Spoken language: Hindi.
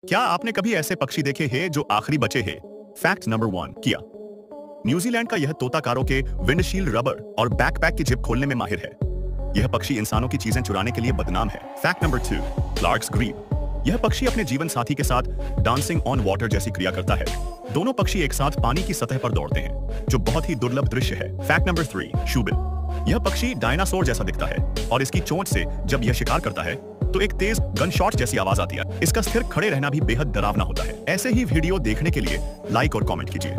क्या आपने कभी ऐसे पक्षी देखे हैं जो आखिरी बचे हैं? फैक्ट नंबर 1 किया। न्यूजीलैंड का यह तोता कारों के विंडशील्ड रबर और बैकपैक की जिप खोलने में माहिर है। यह पक्षी इंसानों की चीजें चुराने के लिए बदनाम है। Fact number 2 Clark's grebe. यह पक्षी अपने जीवन साथी के साथ डांसिंग ऑन वाटर जैसी क्रिया करता है। दोनों पक्षी एक साथ पानी की सतह पर दौड़ते हैं, जो बहुत ही दुर्लभ दृश्य है। Fact number 3 shoebill. यह पक्षी डायनासोर जैसा दिखता है और इसकी चोंच से जब यह शिकार करता है तो एक तेज गन शॉट जैसी आवाज आती है। इसका स्थिर खड़े रहना भी बेहद डरावना होता है। ऐसे ही वीडियो देखने के लिए लाइक और कमेंट कीजिए।